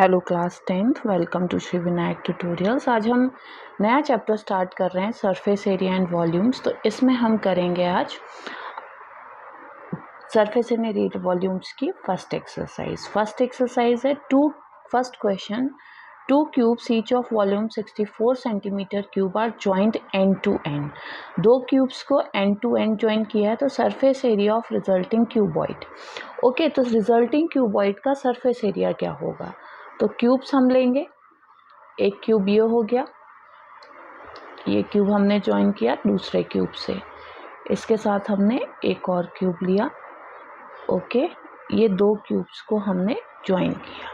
Hello class 10th, welcome to Shri Vinayak tutorials. आज हम नया चैप्टर स्टार्ट कर रहे हैं सरफेस एरिया एंड वॉल्यूम्स। तो इसमें हम करेंगे आज सरफेस एंड वॉल्यूम्स की फर्स्ट एक्सरसाइज है first question, 2 cubes each of volume 64 centimeter cube are joined end to end। 2 cubes को end to end ज्वाइन किया है तो surface area of resulting cuboid. Okay, तो रिजल्टिंग क्यूबॉइड का surface area क्या होगा? तो क्यूब्स हम लेंगे, एक क्यूब ये हो गया, ये क्यूब हमने ज्वाइन किया दूसरे क्यूब से, इसके साथ हमने एक और क्यूब लिया। ओके, ये 2 क्यूब्स को हमने ज्वाइन किया,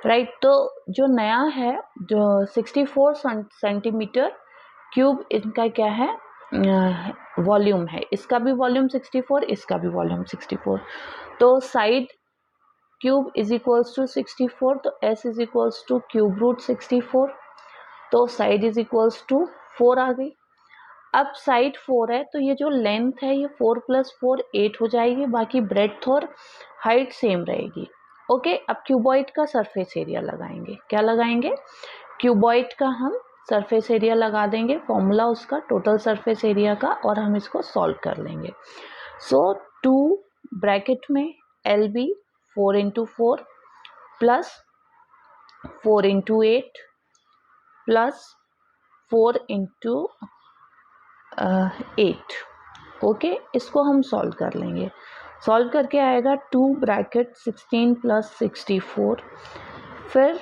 राइट। तो जो नया है, जो 64 सेंटीमीटर क्यूब, इनका क्या है, वॉल्यूम है। इसका भी वॉल्यूम 64, इसका भी वॉल्यूम 64। तो side cube is equals to 64, तो s is equals to cube root 64, तो साइड इज इक्वल्स टू 4 आ गई। अब साइड 4 है तो ये जो लेंथ है ये 4 + 4 8 हो जाएगी, बाकी ब्रेड्थ और हाइट सेम रहेगी। ओके, अब क्यूबॉइड का सरफेस एरिया लगाएंगे। क्या लगाएंगे? क्यूबॉइड का हम सरफेस एरिया लगा देंगे, फॉर्मूला उसका टोटल सरफेस एरिया का, और हम इसको सॉल्व कर लेंगे। सो 2 ब्रैकेट में LB 4 × 4 प्लस 4 × 8 प्लस 4 × 8। ओके, इसको हम सॉल्व कर लेंगे। सॉल्व करके आएगा 2 ब्रैकेट 16 + 64, फिर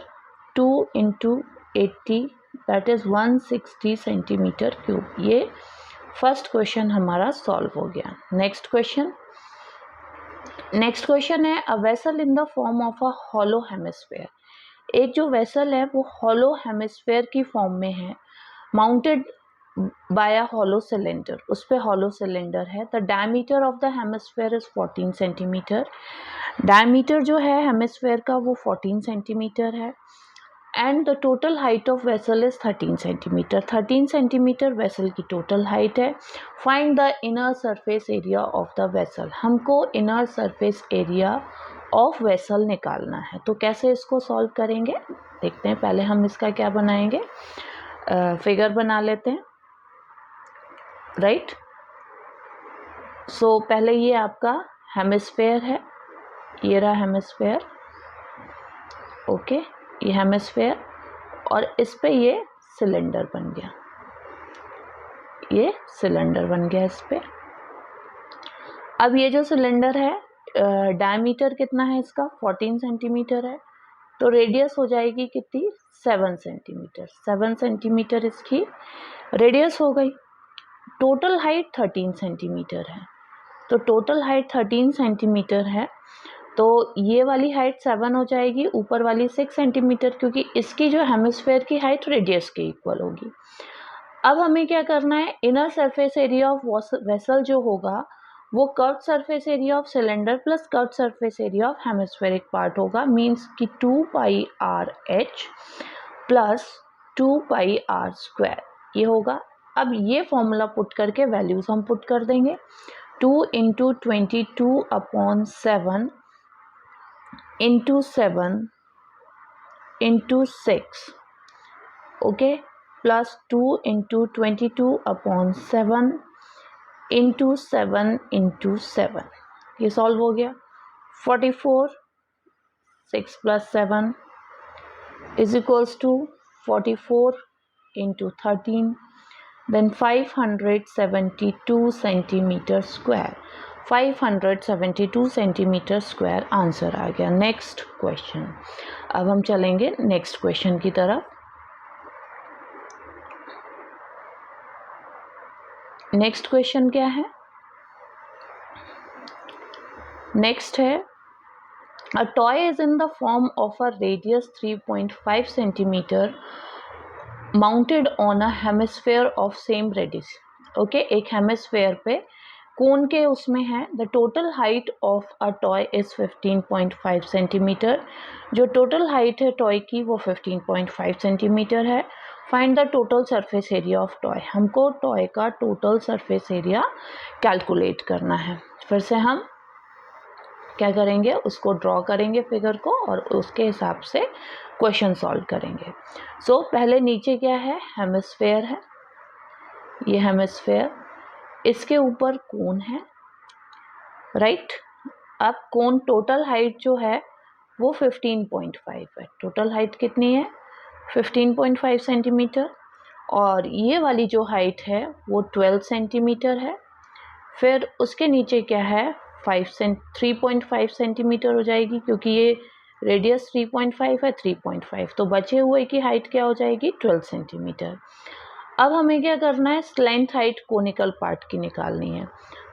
2 × 80 दैट इज 160 सेंटीमीटर क्यूब। ये फर्स्ट क्वेश्चन हमारा सॉल्व हो गया। नेक्स्ट क्वेश्चन है a vessel in the form of a hollow hemisphere. एक जो वेसल है वो हॉलो हेमिस्फेयर की फॉर्म में है, mounted by a hollow cylinder, उस पे हॉलो सिलेंडर है। The diameter of the hemisphere is 14 centimetre. Diameter जो है हेमिस्फेयर का वो 14 सेंटीमीटर है, and the total height of vessel is 13 centimetre. 13 centimetre vessel की टोटल हाइट है। Find the inner surface area of the vessel. हमको inner surface area of vessel निकालना है। तो कैसे इसको सॉल्व करेंगे देखते हैं। पहले हम इसका क्या बनाएंगे, फिगर बना लेते हैं, राइट। सो पहले ये आपका हेमिस्फेयर है, ये रहा हेमिस्फेयर। ओके, ये हेमिस्फेयर, और इस पे ये सिलेंडर बन गया, ये सिलेंडर बन गया इस पे। अब ये जो सिलेंडर है, डायमीटर कितना है इसका, 14 सेंटीमीटर है, तो रेडियस हो जाएगी कितनी, 7 सेंटीमीटर। 7 सेंटीमीटर इसकी रेडियस हो गई। टोटल हाइट 13 सेंटीमीटर है, तो टोटल हाइट 13 सेंटीमीटर है, तो ये वाली हाइट 7 हो जाएगी, ऊपर वाली 6 सेंटीमीटर, क्योंकि इसकी जो हेमिस्फेयर की हाइट रेडियस के इक्वल होगी। अब हमें क्या करना है, inner surface area of vessel जो होगा वो curve surface area of cylinder plus curve surface area of hemispheric part होगा, मीन्स कि 2πRh प्लस 2πr², ये होगा। अब ये फॉर्मूला पुट करके वैल्यूज हम पुट कर देंगे। 2 × 22/7 × 7 × 6, ओके, प्लस 2 × 22/7 × 7 × 7, ये सॉल्व हो गया। 44, 6 + 7 is equals to 44 × 13, then 572 centimetre square. 572 centimetre square answer आ गया। नेक्स्ट क्वेश्चन, अब हम चलेंगे नेक्स्ट क्वेश्चन की तरफ। नेक्स्ट क्वेश्चन क्या है, नेक्स्ट है a toy is in the form of a radius 3.5 centimetre mounted on a hemisphere of same radius. Okay, एक हेमिस्फेयर पे कोन के उसमें है। The total height of a toy is 15.5 centimetre. जो टोटल हाइट है टॉय की वो 15.5 सेंटीमीटर है। Find the total surface area of toy. हमको टॉय का टोटल सरफेस एरिया कैलकुलेट करना है। फिर से हम क्या करेंगे, उसको ड्रॉ करेंगे फिगर को और उसके हिसाब से क्वेश्चन सॉल्व करेंगे। सो पहले नीचे क्या है, हेमिस्फेयर है, ये हेमिस्फेयर, इसके ऊपर कोन है, राइट। अब कोन टोटल हाइट जो है वो 15.5 है। टोटल हाइट कितनी है, 15.5 सेंटीमीटर, और ये वाली जो हाइट है वो 12 सेंटीमीटर है। फिर उसके नीचे क्या है, 3.5 सेंटीमीटर हो जाएगी, क्योंकि ये रेडियस 3.5 है, 3.5, तो बचे हुए की हाइट क्या हो जाएगी, 12 सेंटीमीटर। अब हमें क्या करना है, स्लेंट हाइट कोनिकल पार्ट की निकालनी है।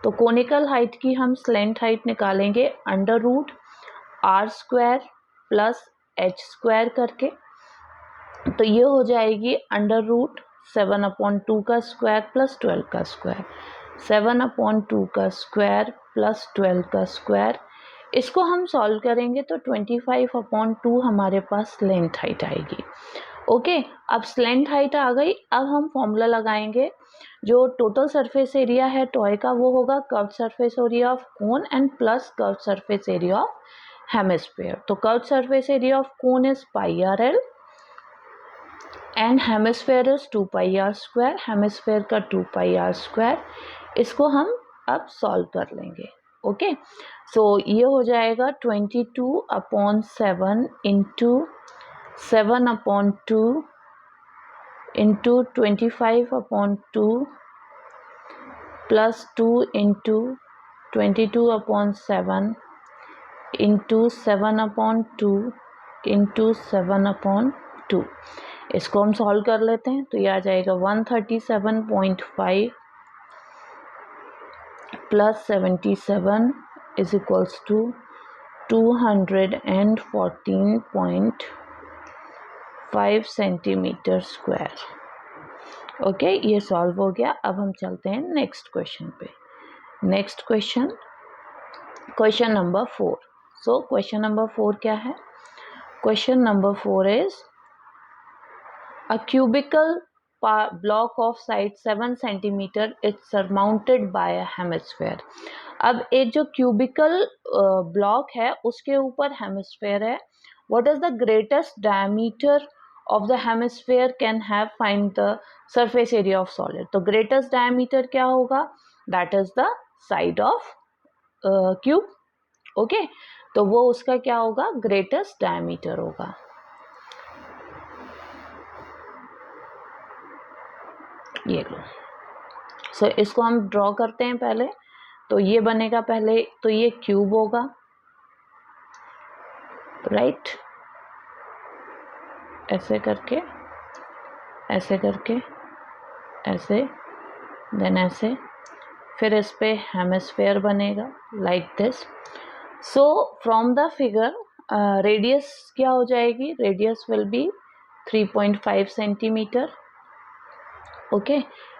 तो कोनिकल हाइट की हम स्लेंट हाइट निकालेंगे √r² प्लस h² करके। तो ये हो जाएगी √7/2 का स्क्वायर प्लस 12 का स्क्वायर, 7/2 का स्क्वायर प्लस 12 का स्क्वायर। इसको हम सॉल्व करेंगे तो 25/2 हमारे पास स्लेंट हाइट आएगी। ओके, अब स्लेंट हाइट आ गई। अब हम फॉर्मूला लगाएंगे, जो टोटल सरफेस एरिया है टॉय का वो होगा curve surface area of cone and plus curve surface area of hemisphere. तो curve surface area of cone is πRL and hemisphere is 2πr², hemisphere का 2πr²। इसको हम अब सॉल्व कर लेंगे। ओके, सो ये हो जाएगा 22/7 into 7/2 into 25/2 plus 2 into 22/7 into 7/2 into 7/2। इसको हम सॉल्व कर लेते हैं, तो ये आ जाएगा 137.5 प्लस 77 is equals to 214.5 centimetre square. Okay, ये सॉल्व हो गया। अब हम चलते हैं नेक्स्ट क्वेश्चन पे। Next question, question number 4। So question number 4 क्या है, question number 4 is a cubical block of size 7 centimeter is surmounted by a hemisphere। अब एक जो क्यूबिकल ब्लॉक है उसके ऊपर हेमिस्फेयर है। What is the greatest diameter of the hemisphere can have, find the surface area of solid. तो greatest diameter क्या होगा, that is the side of cube. Okay, तो वो उसका क्या होगा, ग्रेटेस्ट डायमीटर होगा। ये लो, सो इसको हम ड्रॉ करते हैं पहले। तो ये बनेगा पहले, तो ये क्यूब होगा, राइट, ऐसे करके, ऐसे करके, ऐसे, देन ऐसे, फिर इस पे हेमिस्फेयर बनेगा like this. So from the figure radius क्या हो जाएगी, radius will be 3.5 centimetre. Okay,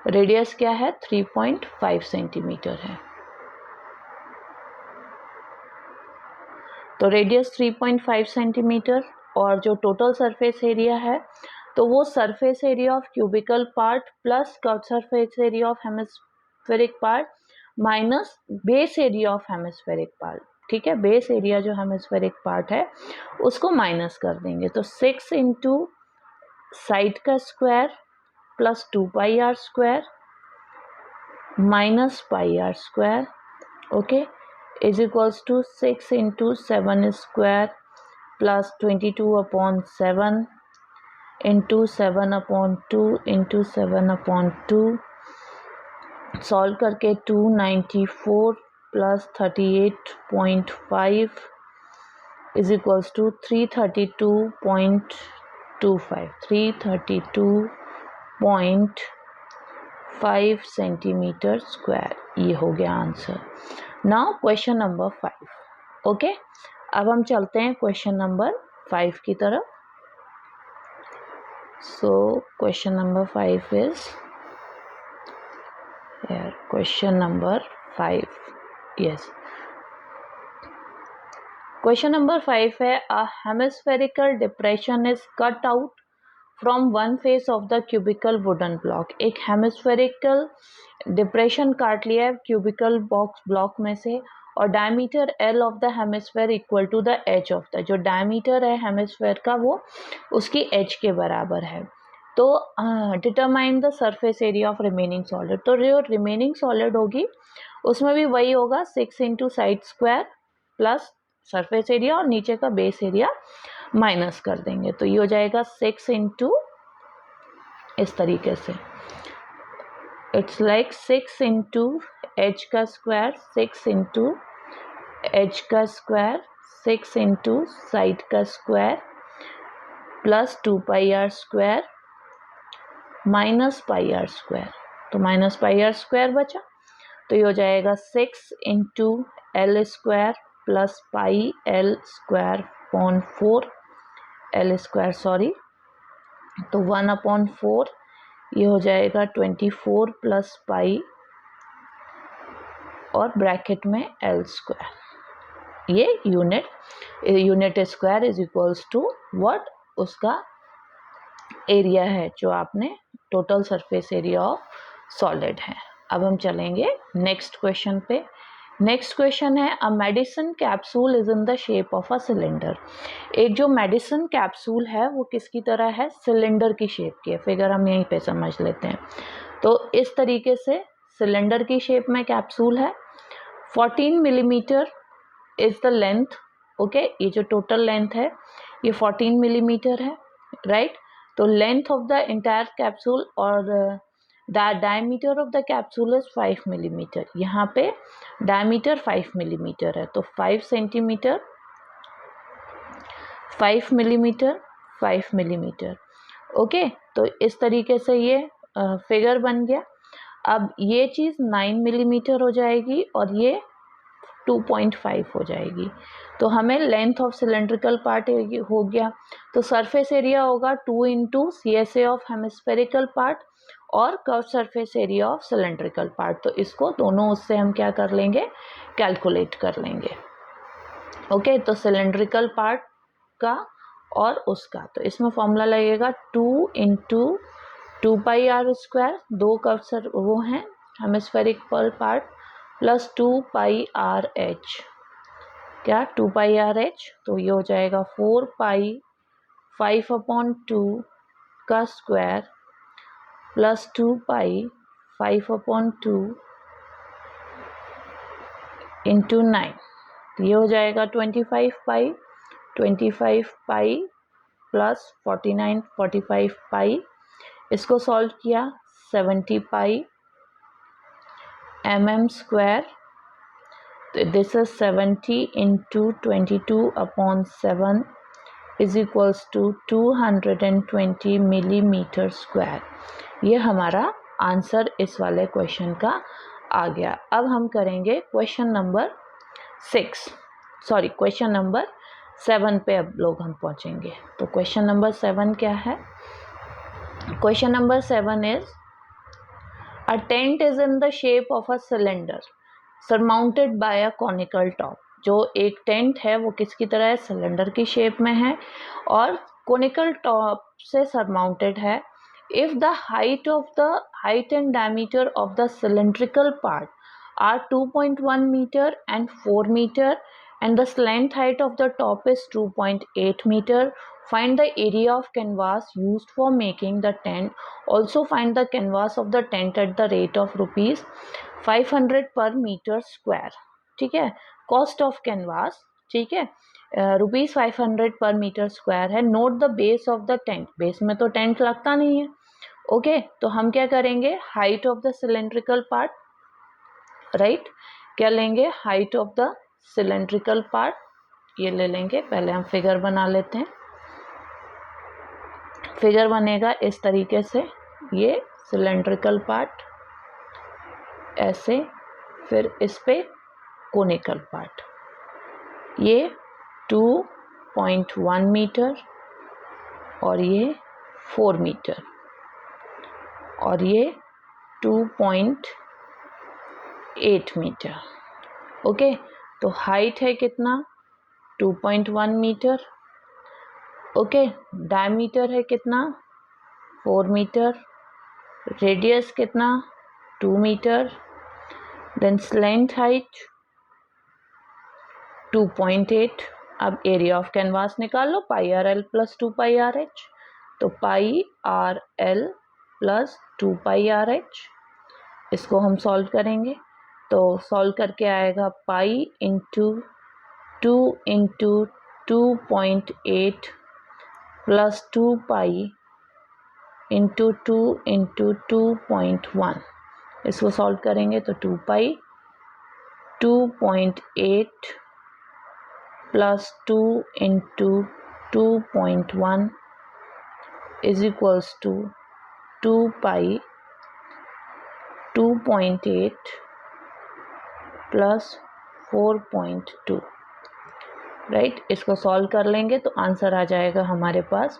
radius क्या है, 3.5 सेंटीमीटर है। तो रेडियस 3.5 सेंटीमीटर, और जो टोटल सरफेस एरिया है तो वो surface area of cubicle part plus curve surface area of hemispheric part minus base area of hemispheric part. ठीक है, बेस एरिया जो हेमिस्फेरिक पार्ट है उसको माइनस कर देंगे। तो 6 इंटू साइड का square plus 2πr² minus πr², okay, is equals to 6 into 7 square plus 22/7 into 7/2 into 7/2। Solve करके 294 प्लस 38.5 is equals to 332.25, 332.5 centimetre square. ये हो गया answer. Now question number 5। Okay, अब हम चलते हैं क्वेश्चन नंबर 5 की तरफ। So question number 5 is question number 5, yes, question number 5 है, a hemispherical depression is cut out from one face of the cubical wooden block. एक हेमिस्फेरिकल डिप्रेशन काट लिया है क्यूबिकल बॉक्स ब्लॉक में से, और diameter L of the hemisphere equal to the edge of the, जो diameter है hemisphere का वो उसकी एज के बराबर है। तो determine the surface area of remaining solid, तो जो रिमेनिंग सॉलिड होगी उसमें भी वही होगा 6 into side square plus surface area और नीचे का बेस एरिया माइनस कर देंगे, तो ये हो जाएगा 6 इंटू, इस तरीके से इट्स लाइक 6 इंटू एच का स्क्वायर, 6 इंटू एच का स्क्वायर, 6 इंटू साइड का square plus 2 pi R square minus pi R square, तो माइनस पाई आर स्क्वायर बचा, तो ये हो जाएगा 6 into L square plus pi L square upon 4 L square sorry, तो 1/4 ये हो जाएगा 24 प्लस पाई और ब्रैकेट में एल स्क्वायर, ये unit square is equals to what, उसका एरिया है जो आपने total surface area of solid है। अब हम चलेंगे नेक्स्ट क्वेश्चन पे। नेक्स्ट क्वेश्चन है a medicine capsule is in the shape of a cylinder. एक जो मेडिसिन कैप्सूल है वो किसकी तरह है, सिलेंडर की शेप की है। फिगर हम यहीं पे समझ लेते हैं। तो इस तरीके से सिलेंडर की शेप में कैप्सूल है, 14 millimetre is the length, okay, ये जो टोटल लेंथ है ये 14 मिलीमीटर है, राइट। तो length of the entire capsule और the diameter of the capsule is 5 millimetre, यहाँ पे डायमीटर 5 मिलीमीटर है, तो 5 सेंटीमीटर 5 मिलीमीटर 5 मिलीमीटर, ओके। तो इस तरीके से ये फिगर बन गया। अब ये चीज़ 9 मिलीमीटर हो जाएगी और ये 2.5 हो जाएगी, तो हमें लेंथ ऑफ सिलेंड्रिकल पार्ट हो गया, तो सरफेस एरिया होगा 2 into CSA of hemispherical part और curve surface area of cylindrical part, तो इसको दोनों उससे हम क्या कर लेंगे, कैलकुलेट कर लेंगे, ओके। तो सिलेंड्रिकल पार्ट का और उसका, तो इसमें फॉर्मूला लगेगा 2 इंटू 2 पाई आर स्क्वायर, दो कर्व वो हैं hemispherical part, plus 2 pi R H, क्या 2 पाई आर एच, तो ये हो जाएगा 4 पाई 5/2 का स्क्वायर प्लस 2 पाई 5/2 इंटू 9, तो ये हो जाएगा 25 पाई प्लस 45 पाई, इसको सॉल्व किया 70 पाई mm square, this is 70 into 22/7 is equals to 220 millimetre square. ये हमारा आंसर इस वाले क्वेश्चन का आ गया। अब हम करेंगे क्वेश्चन नंबर 7 पे अब लोग हम पहुंचेंगे। तो क्वेश्चन नंबर 7 क्या है, question number 7 is a tent is in the shape of a cylinder surmounted bye a conical top. जो एक टेंट है वो किसकी तरह है, सिलेंडर की शेप में है और कोनिकल टॉप से सरमाउंटेड है। If the height and diameter of the cylindrical part are 2.1 metre and 4 metre and the slant height of the top is 2.8 meter, find the area of canvas used for making the tent, also find the canvas of the tent at the rate of rupees 500 per meter square, ठीक है। Cost of canvas, ठीक है, rupees 500 पर metre square है। Note the base of the tent, base में तो tent लगता नहीं है, ओके। तो हम क्या करेंगे, height of the cylindrical part, right, क्या लेंगे, height of the cylindrical part, ये ले लेंगे। पहले हम फिगर बना लेते हैं। फिगर बनेगा इस तरीके से, ये सिलेंड्रिकल पार्ट ऐसे, फिर इस पे कोनिकल पार्ट, ये 2.1 मीटर और ये 4 मीटर और ये 2.8 मीटर, ओके। तो हाइट है कितना, 2.1 मीटर, ओके। डायमीटर है कितना, 4 मीटर, रेडियस कितना, 2 मीटर, देन स्लेंथ हाइट 2.8। अब एरिया ऑफ कैनवास निकाल लो, pi R L plus 2 pi R H, तो pi R L plus 2 pi R H. इसको हम सॉल्व करेंगे तो सॉल्व करके आएगा pi into 2 into 2.8 plus 2 pi into 2 into 2.1। इसको सॉल्व करेंगे तो 2 pi 2.8 plus 2 into 2.1 is equals to 2 pi 2.8 plus 4.2। Right, इसको सॉल्व कर लेंगे तो आंसर आ जाएगा हमारे पास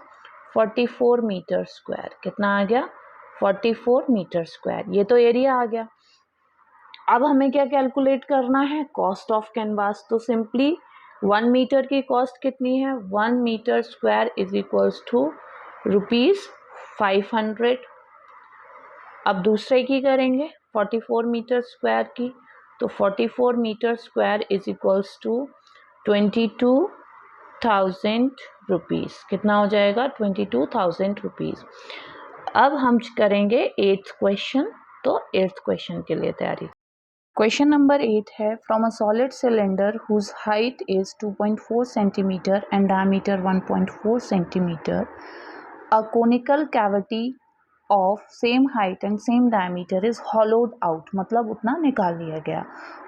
44 मीटर स्क्वायर। कितना आ गया? 44 मीटर स्क्वायर। ये तो एरिया आ गया। अब हमें क्या कैलकुलेट करना है? Cost of canvas. तो सिंपली 1 मीटर की कॉस्ट कितनी है? 1 metre square is equals to ₹500। अब दूसरे की करेंगे 44 मीटर स्क्वायर की, तो 44 metre square is equals to 22,000 rupees. कितना हो जाएगा? 22,000 रुपीज़। अब हम करेंगे 8th क्वेश्चन। तो 8th क्वेश्चन के लिए तैयारी। क्वेश्चन नंबर 8 है, from a solid cylinder whose height is 2.4 centimetre and diameter 1.4 centimetre, a conical cavity of same height and same diameter is hollowed out, मतलब उतना निकाल लिया गया।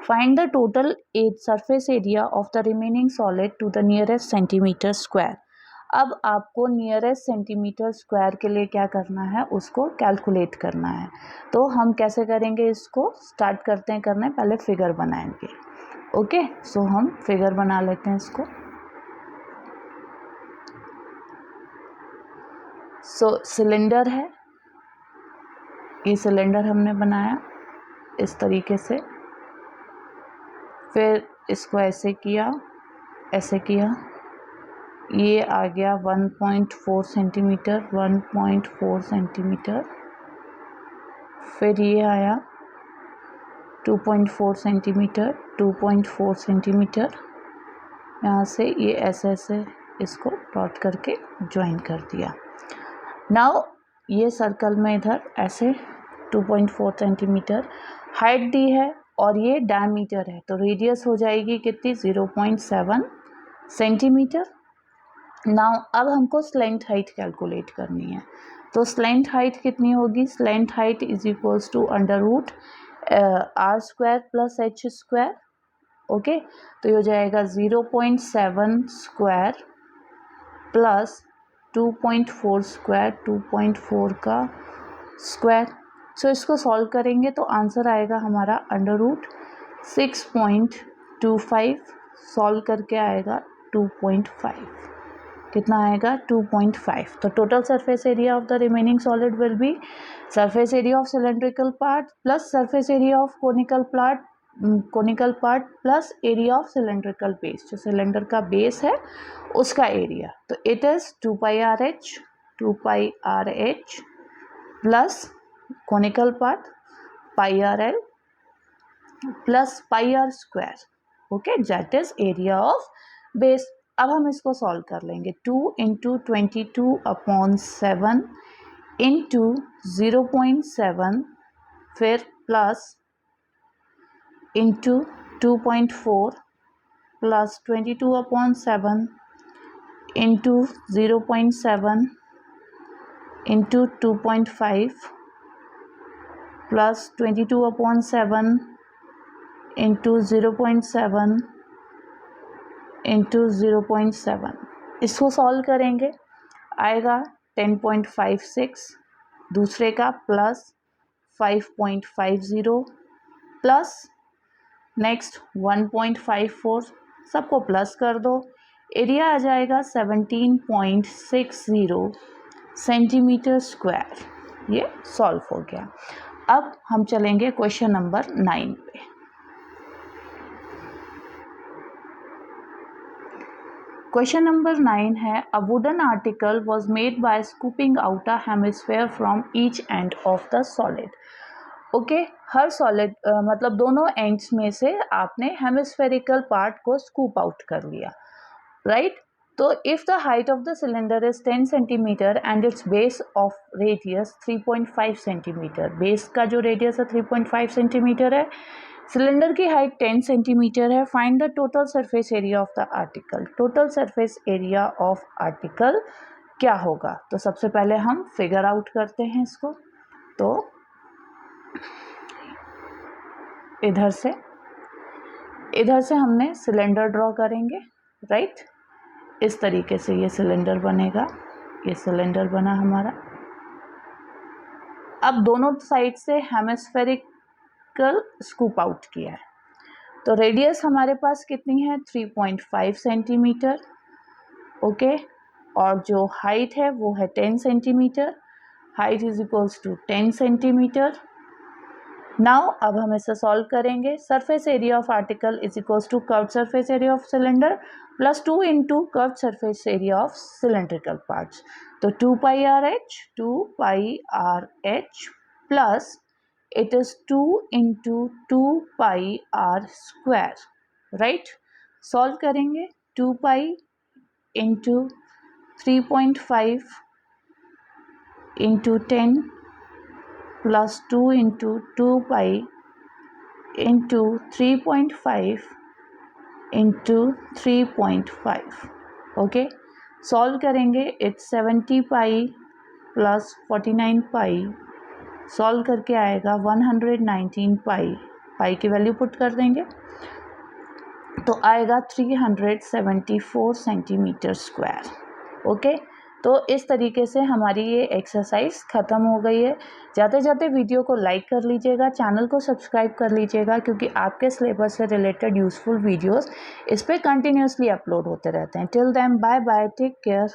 Find the total surface area of the remaining solid to the nearest centimetre square. अब आपको nearest centimetre square के लिए क्या करना है? उसको कैलकुलेट करना है। तो हम कैसे करेंगे इसको? स्टार्ट करते हैं करने, पहले फिगर बनाएंगे। ओके, सो हम फिगर बना लेते हैं इसको। सो सिलेंडर है, ये सिलेंडर हमने बनाया इस तरीके से, फिर इसको ऐसे किया, ऐसे किया, ये आ गया 1.4 सेंटीमीटर, 1.4 सेंटीमीटर, फिर ये आया 2.4 सेंटीमीटर, 2.4 सेंटीमीटर, यहाँ से ये ऐसे ऐसे इसको डॉट करके ज्वाइन कर दिया। नाउ ये सर्कल में इधर ऐसे 2.4 सेंटीमीटर हाइट दी है और ये डायमीटर है, तो रेडियस हो जाएगी कितनी? 0.7 सेंटीमीटर। नाउ अब हमको स्लेंट हाइट कैलकुलेट करनी है। तो स्लेंट हाइट कितनी होगी? Slant height is equals to under root r square plus h square. Okay, तो ये हो जाएगा 0.7 स्क्वायर प्लस 2.4 स्क्वायर, 2.4 का स्क्वायर। सो इसको सॉल्व करेंगे तो आंसर आएगा हमारा √6.25। सॉल्व करके आएगा 2.5। कितना आएगा? 2.5। तो total surface area of the remaining solid will be surface area of cylindrical part plus surface area of conical part plus area of cylindrical base, जो सिलेंडर का बेस है उसका एरिया। तो it is 2 pi R H plus conical part pi R L plus pi R square. Okay, that is area of base. अब हम इसको solve कर लेंगे। 2 इंटू 22/7 इंटू 0.7, फिर plus into 2.4 plus 22/7 into 0.7 into 2.5 plus 22/7 into 0.7 into 0.7। इसको solve करेंगे, आएगा 10.56, दूसरे का प्लस 5.50 प्लस नेक्स्ट 1.54, सबको प्लस कर दो, एरिया आ जाएगा 17.60 सेंटीमीटर स्क्वायर। ये सॉल्व हो गया। अब हम चलेंगे क्वेश्चन नंबर 9 पे। क्वेश्चन नंबर 9 है, a wooden article was made by scooping out a hemisphere from each end of the solid. Okay her solid मतलब दोनों एंड्स में से आपने हेमिस्फेरिकल पार्ट को स्कूप आउट कर लिया, राइट। तो if the height of the cylinder is 10 centimetre and it's base of radius 3.5 centimetre, base का जो रेडियस है 3.5 सेंटीमीटर है, सिलेंडर की हाइट 10 सेंटीमीटर है, find the total surface area of the article. Total surface area of article क्या होगा? तो सबसे पहले हम फिगर आउट करते हैं इसको। तो इधर से हमने सिलेंडर ड्रॉ करेंगे, राइट। इस तरीके से ये सिलेंडर बनेगा, ये सिलेंडर बना हमारा। अब दोनों साइड से हेमिस्फेरिकल स्कूप आउट किया है, तो रेडियस हमारे पास कितनी है 3.5 सेंटीमीटर, ओके। और जो हाइट है वो है 10 centimetre, height is equals to 10 centimetre. Now अब हम इसे सॉल्व करेंगे। Surface area of article is equals to curve surface area of cylinder plus 2 into curve surface area of cylindrical parts. तो 2 pi R H plus it is 2 into 2 pi r square, right। सॉल्व करेंगे 2 pi into 3.5 into 10 plus 2 into 2 pi into 3.5 into 3.5, okay. Solve करेंगे it's 70 pi plus 49 pi, solve करके आएगा 119 पाई की value put कर देंगे तो आएगा 374 सेंटीमीटर स्क्वायर, ओके। तो इस तरीके से हमारी ये एक्सरसाइज ख़त्म हो गई है। जाते जाते वीडियो को लाइक कर लीजिएगा, चैनल को सब्सक्राइब कर लीजिएगा, क्योंकि आपके सिलेबस से रिलेटेड यूज़फुल वीडियोस इस पर कंटिन्यूसली अपलोड होते रहते हैं। Till then bye bye, take care.